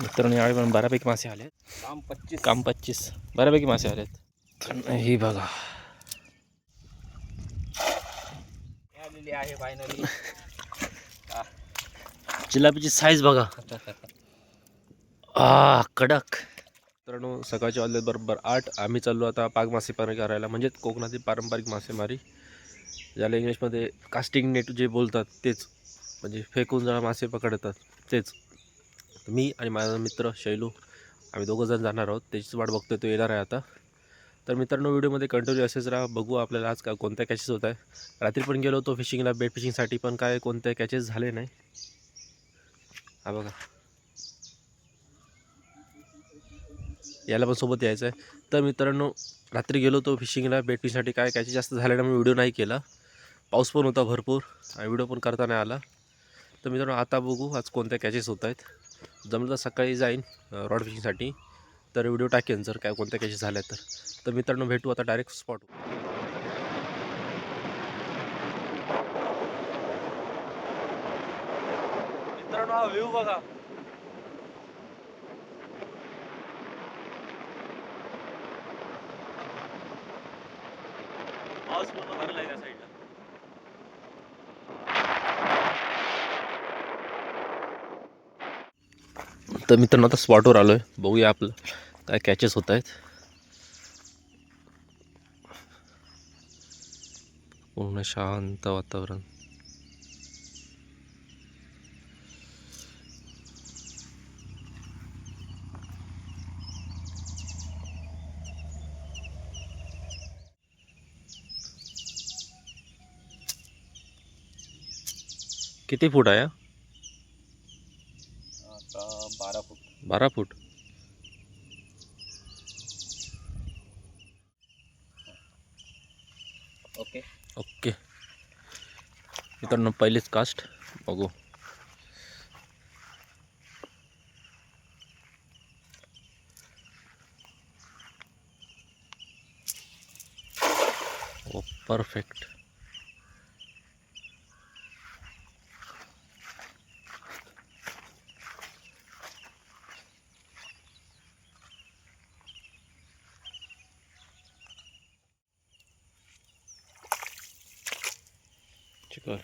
मित्रांनो यावेळी पण बऱ्यापैकी मासे आले. काम 25 बऱ्यापैकी मासे आलेत. ही बघा आलेली आहे फायनली. जिलाबीची साईज बघा. कडक. मित्रांनो सकाळचे वाजले बरोबर 8. आम्ही चाललो आता पाग मासेमारी करायला, म्हणजे कोकणातील पारंपरिक मासेमारी, ज्याला इंग्लिशमध्ये कास्टिंग नेट जे बोलतात तेच, म्हणजे फेकून जरा मासे पकडतात तेच. मी आणि माझा मित्र शैलू आम्ही दोघंजण जाणार आहोत. त्याचीच वाट बघतोय, तो येणार आहे आता. तर मित्रांनो व्हिडिओमध्ये कंटिन्यू असेच राहा. बघू आपल्याला आज कोणत्या कॅचेस होत आहे. रात्री पण गेलो होतो फिशिंगला, बेट फिशिंगसाठी, पण काय कोणत्या कॅचेस झाले नाही. हा बघा, याला पण सोबत यायचं आहे. तर मित्रांनो रात्री गेलो होतो फिशिंगला, बेट फिशिंगसाठी, काय कॅचेस जास्त झाले ना, मी व्हिडिओ नाही केला. पाऊस पण होता भरपूर आणि व्हिडिओ पण करता नाही आला. तर मित्रांनो आता बघू आज कोणत्या कॅचेस होत आहेत. जमलं तर सकाळी जाईन रॉड फिशिंगसाठी, तर व्हिडिओ टाकेन जर काय कोणत्या कॅचेस झाल्या तर. तर मित्रांनो भेटू आता डायरेक्ट स्पॉट. मित्रांनो हा व्ह्यू बघा. पाऊस पूर्ण भरलाय त्या साईडला. तर मित्रांनो आता स्पॉटवर आलोय, बघूया आपलं काय कॅचेस होत आहेत. पूर्ण शांत वातावरण. किती फूट आहे? आता 12 फूट. 12 फूट. ओके ओके मित्रांनो पहिलेच कास्ट बघू. ओ परफेक्ट. चिकन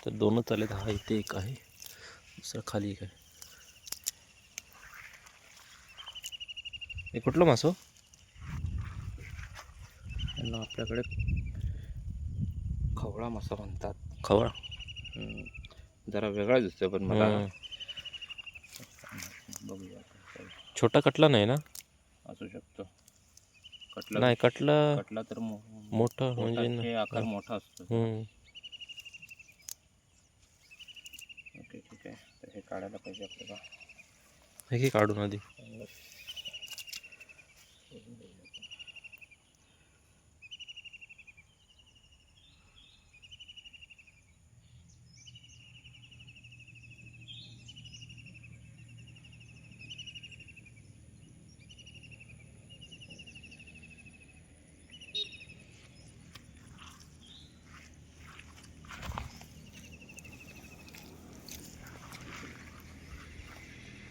तर दोनच आलेत. हा इथे एक आहे, दुसरा खाली एक आहे. हे कुठलं मासो? यांना आपल्याकडे खवळा मासा म्हणतात. खवळा. जरा वेगळा दिसतोय पण मला. बघूया छोटा कटला नाही ना? असू शकतो. कटला नाही, कटला कटला तर मोठा म्हणजे आकार मोठा असतो. ओके ठीक आहे. तर हे काढायला पाहिजे आपल्याला. हे काढून आधी.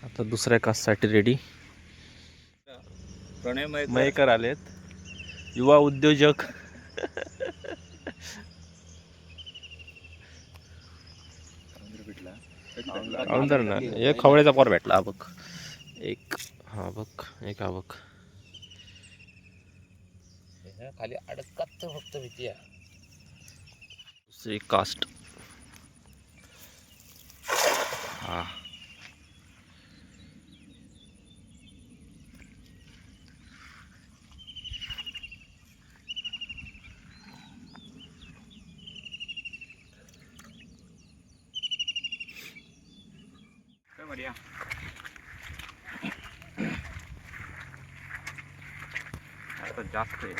आता दुसऱ्या कास्टसाठी रेडी. प्रणय मयेकर आलेत, युवा उद्योजक. औंधर ना, एक खवळ्याचा पोर भेटला. हा बघ एक, हा बघ एक, हा बघ खाली अडकत फक्त भीती आहे. दुसरी कास्ट. हा काय बढिया. आता जास्त आहे.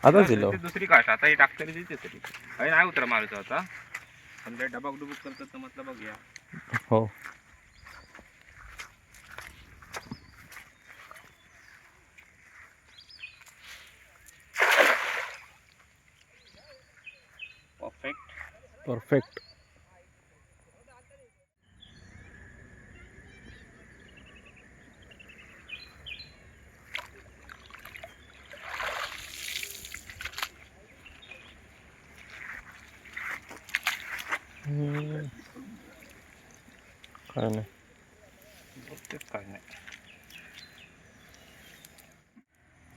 आता दिलो. दुसरी कास्ट आता ही टाकतरी दिसते तरी काही नाही उतरा मारायचं आता. समजा डबाक डुबुक करतात तर म्हटलं बघूया. हो. परफेक्ट. परफेक्ट. काय नाही. बहुतेक काय नाही.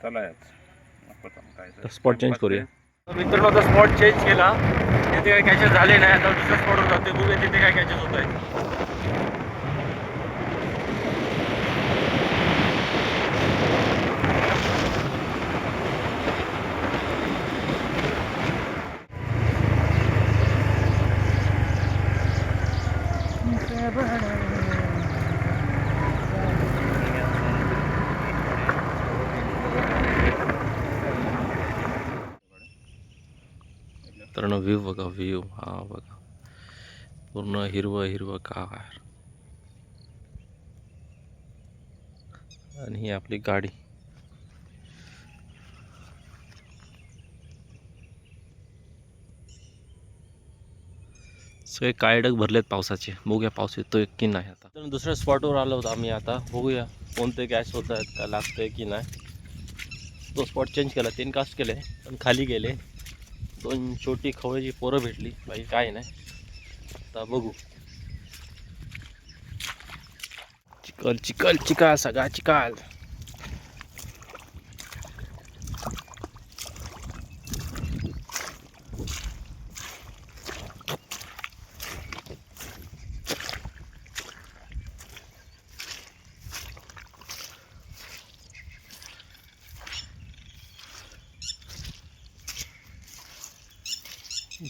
चला याच नको काय स्पॉट चेंज करूया. मित्रांनो आता स्पॉट चेंज केला. तिथे काही कॅचेस झाले नाही. आता दुसऱ्या स्पॉटवर जाते, बघूया तिथे काय कॅचेस होत आहेत. तर व्ह्यू बघा, व्ह्यू हा बघा, पूर्ण हिरवं हिरवं कार. आणि ही आपली गाडी. सगळे काळेढग भरलेत पावसाचे. बघूया पाऊस येतोय की नाही. आता तर दुसऱ्या स्पॉटवर आलो होतो आम्ही. आता बघूया कोणते कॅच होत आहेत, का लागतंय की नाही. तो स्पॉट चेंज केला, 3 कास्ट केले पण खाली गेले. 2 छोटी खवळ्याची पोरं भेटली, बाकी काय नाही. आता बघू. चिखल चिखल चिखल, सगळा चिखल.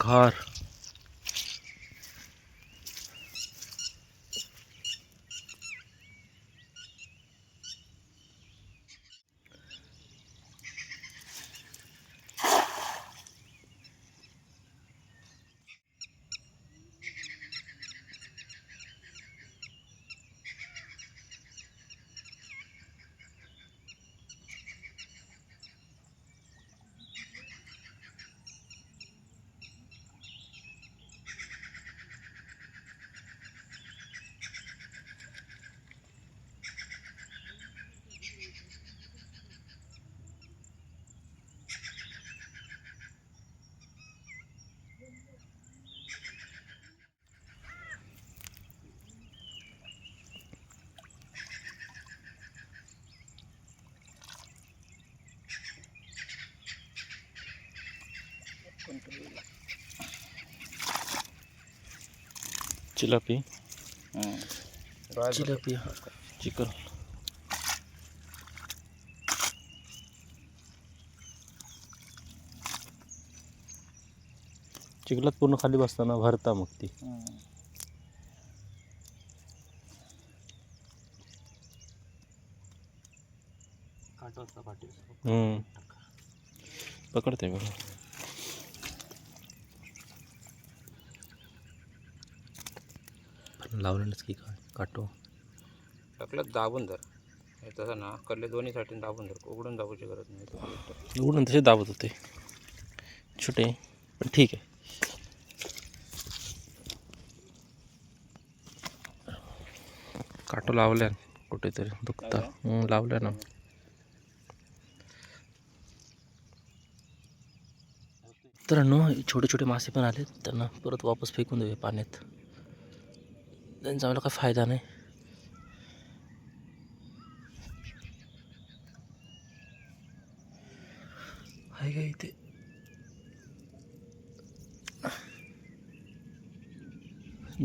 घर. चिलापी. चिलापी चिकन. चिखलात पूर्ण खाली बसताना भरता मग ती. पकडते बघा. लावलेलंच की काय काटो. टाकलं दाबून धर. हे तसं ना करले दोन्हीसाठी दाबून धर. उघडून दाबूची गरज नाही. उघडून तसे दाबत होते छोटे, पण ठीक आहे. काटो लावल्या कुठेतरी दुखता. लावल्या ना. तर छोटे छोटे मासे पण आले, त्यांना परत वापस फेकून देऊया पाण्यात. त्यांचा आम्हाला काय फायदा नाही. आहे का इथे.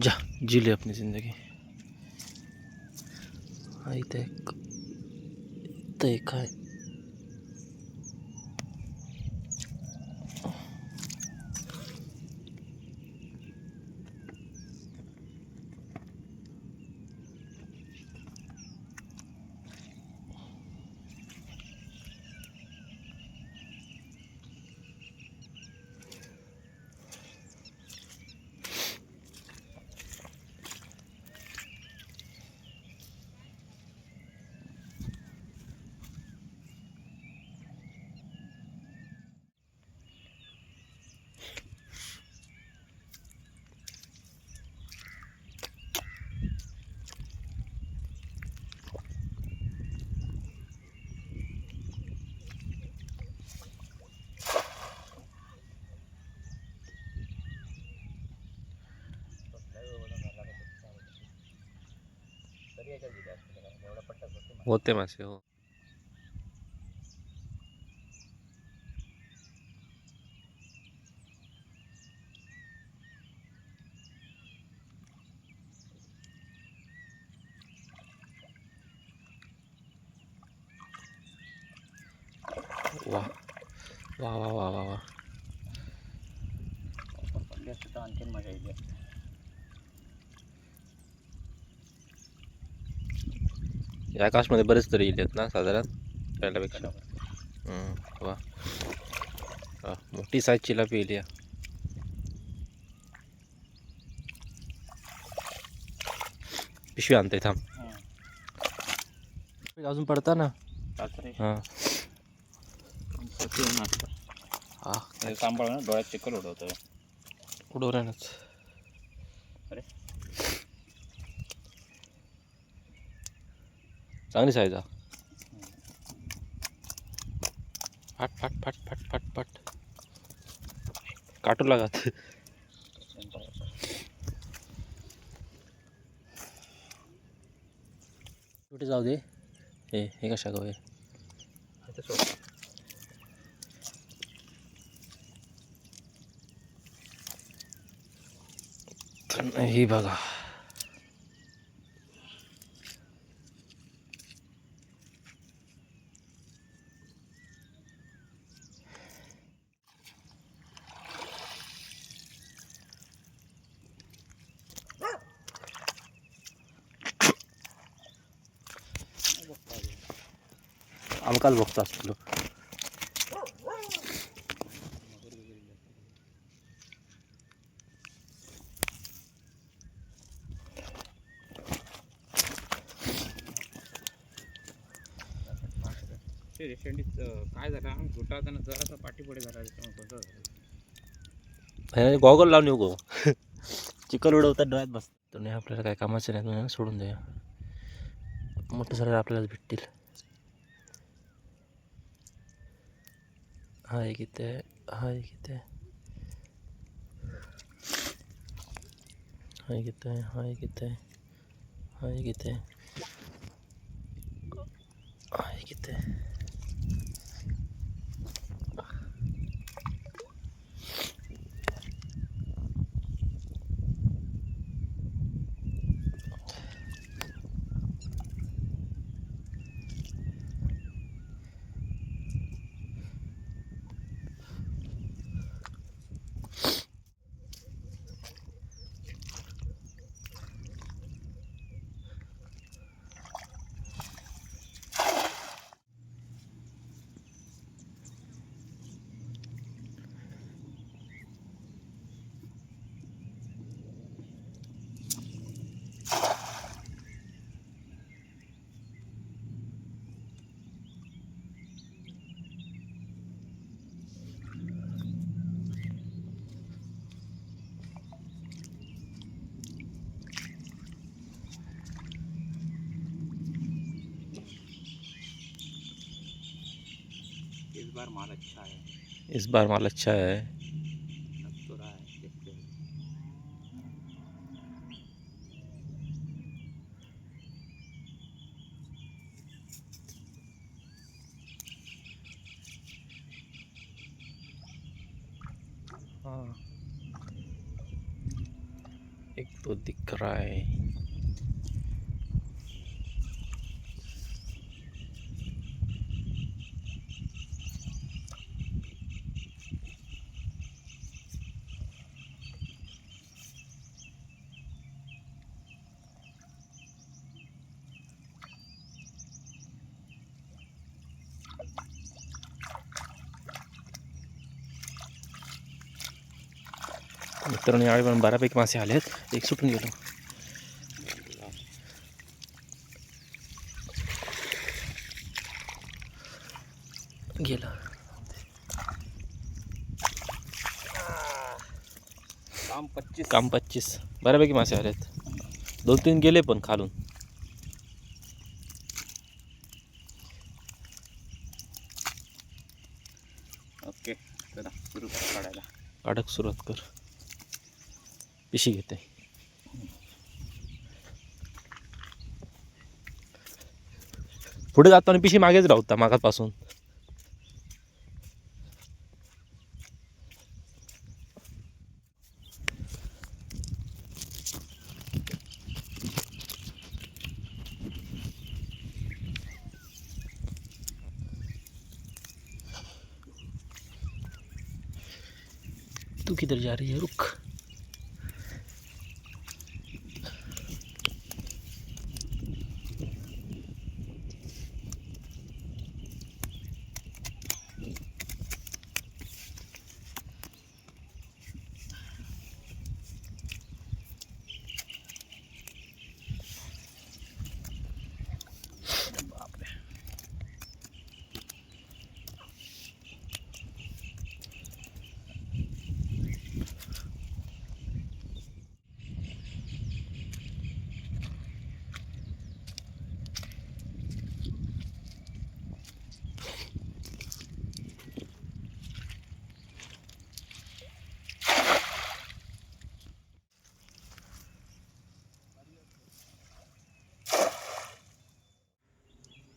जा जी ले अपनी जिंदगी. इथे एक आहे. तरी याच्यात दिले असते कारण एवढा पट्टा होते होते मासे हो. वा वा वा वा वा वा. पडले असते तर आणखीन मजा येईल. या कास्टमध्ये बरेच तरी येतात ना साधारण पहिल्यापेक्षा. वा वा मोठी साईज चिलापी येईल या. पिशवी आणते थांब. अजून पडता ना. हां हां सांभाळ ना डोळ्यात चिखल उडवतोय. उडवण्याच. अरे चांगली साईज हा. फाट फाट फाट फाट फाट फाट काटू लागत. कुठे जाऊ दे. हे कशा गवे. ही बघा. आमकाच बघतो असतो. शेंडीत काय झालं घुटाळताना जरासा पाठीपुढे झाला. गॉगल लावून येऊ गो. चिकल उडवतात डोळ्यात बसत. नाही आपल्याला काय कामाचं नाही म्हणून सोडून द्या. मोठं सर आपल्याला भेटतील. हा एक इथे हा एक इथे हा एक इथे हा एक इथे हा एक इथे हा एक इथे. इस बार माल अच्छा है. इस बार माल अच्छा है. लग तो रहा है देखते हैं. हाँ एक तो दिख रहा है. मित्रांनो यावेळी पण बऱ्यापैकी मासे आले आहेत. एक सुटून गेलो. गेला काम 25. बऱ्यापैकी मासे आले आहेत. 2-3 गेले पण खालून. ओके चला सुरू कर काढायला. काढक सुरुवात कर. पिशी घेते. पुढे जाताना पिशी मागेच राहता मागापासून. तू किधर जा रही है, रुक.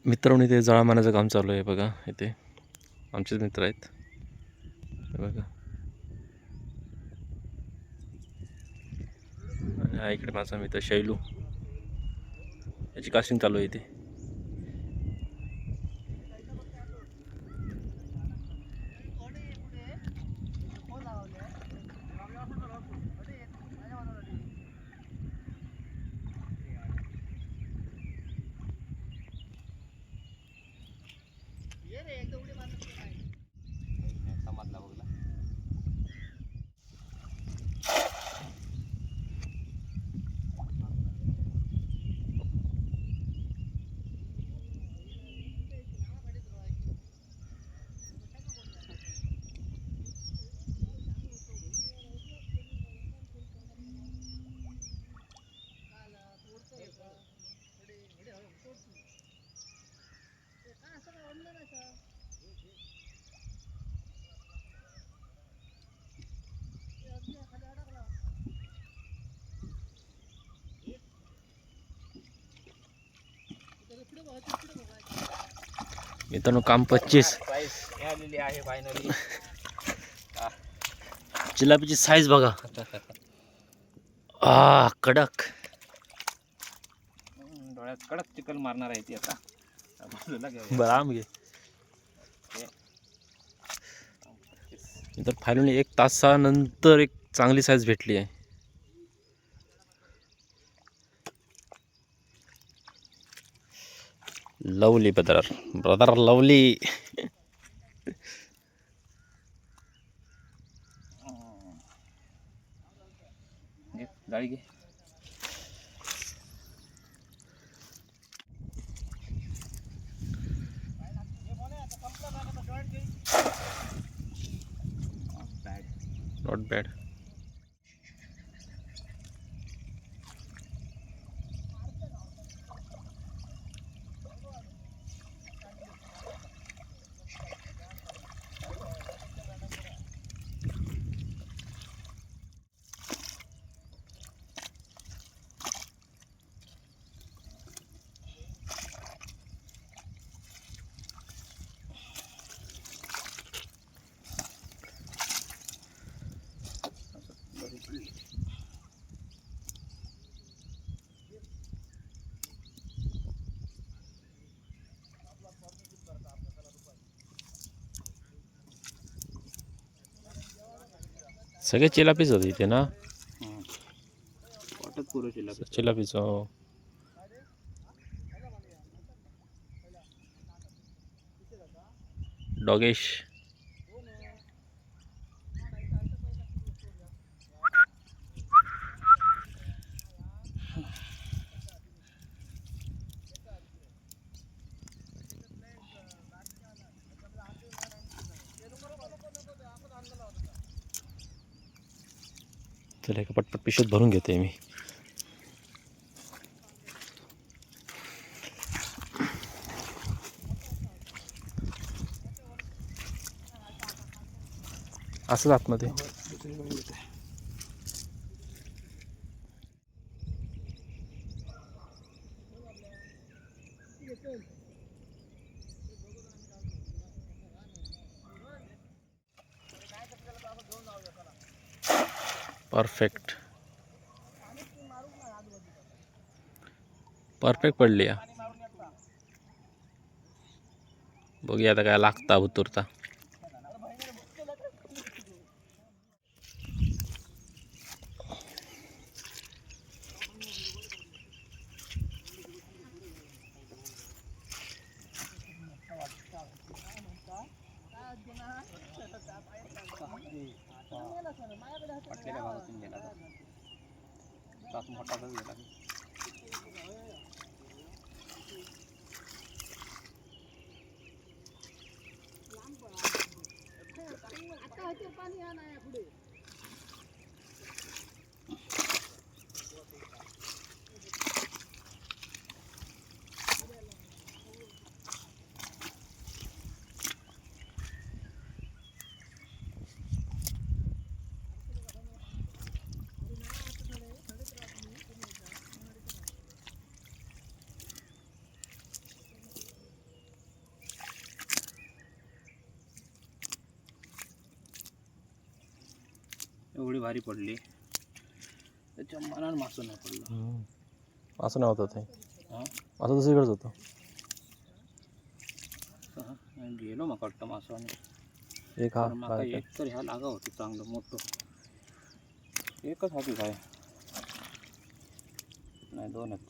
मित्रांनो इथे जाळा मारण्याचं काम चालू आहे बघा. इथे आमचेच मित्र आहेत हे बघा. आणि हा इकडे माझा मित्र शैलू, याची कास्टिंग चालू आहे इथे. मित्रांनो काम 25. आलेली आहे फायनली. जिलाबीची साईज बघा. कडक. डोळ्यात कडक चिकल मारणार आहे ती आता. बरं आम घे. तर फायनली 1 तासानंतर एक चांगली साईज भेटली आहे. Lovely brother lovely. जाळी घे. Not bad. सगळे चिलापीच होते इथे ना. वाटत पुरं चिलापीच. डॉगेश. चला एका पटपट पिशवीत भरून घेते मी. असंच आतमध्ये. परफेक्ट परफेक्ट पडली या. बघूया आता काय लागता उतरता. वाटलेल्या भागातून गेला तास मोठाच गेला. एवढी भारी पडली त्याच्या मनात मासं नाही पडलं. असं नाही होतं ते. हां असं दुसरीकडेच होतं. गेलो मग वाटतं मासं आणि एक हा माका एक तर ह्या लागा होती चांगलं मोठं. एकच होती काय नाही दोनच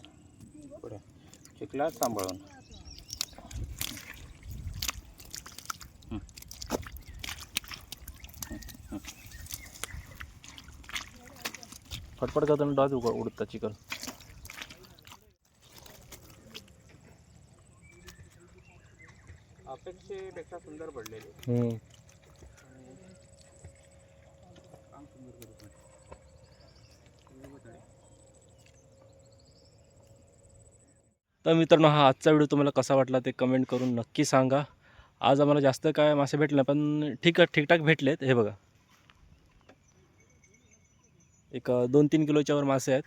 पुढे चिखलात सांभाळून. फटफट करताना डास उडतात चिकन. अपेक्षेपेक्षा सुंदर पडलेली. काम सुंदर करत. तर मित्रांनो, हा आजचा व्हिडिओ तुम्हाला कसा वाटला ते कमेंट करून नक्की सांगा. आज आम्हाला जास्त काय मासे भेटले नाही, पण ठीकठाक भेटलेत. हे बघा, एक 2-3 किलोच्या वर मासे आहेत.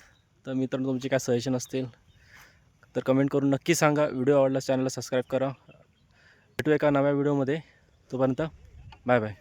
तर मित्रांनो, तुमचे काय सजेशन असतील तर कमेंट करून नक्की सांगा. व्हिडिओ आवडल्यास चॅनलला सबस्क्राईब करा. भेटूया एका नव्या व्हिडिओमध्ये. तोपर्यंत बाय बाय.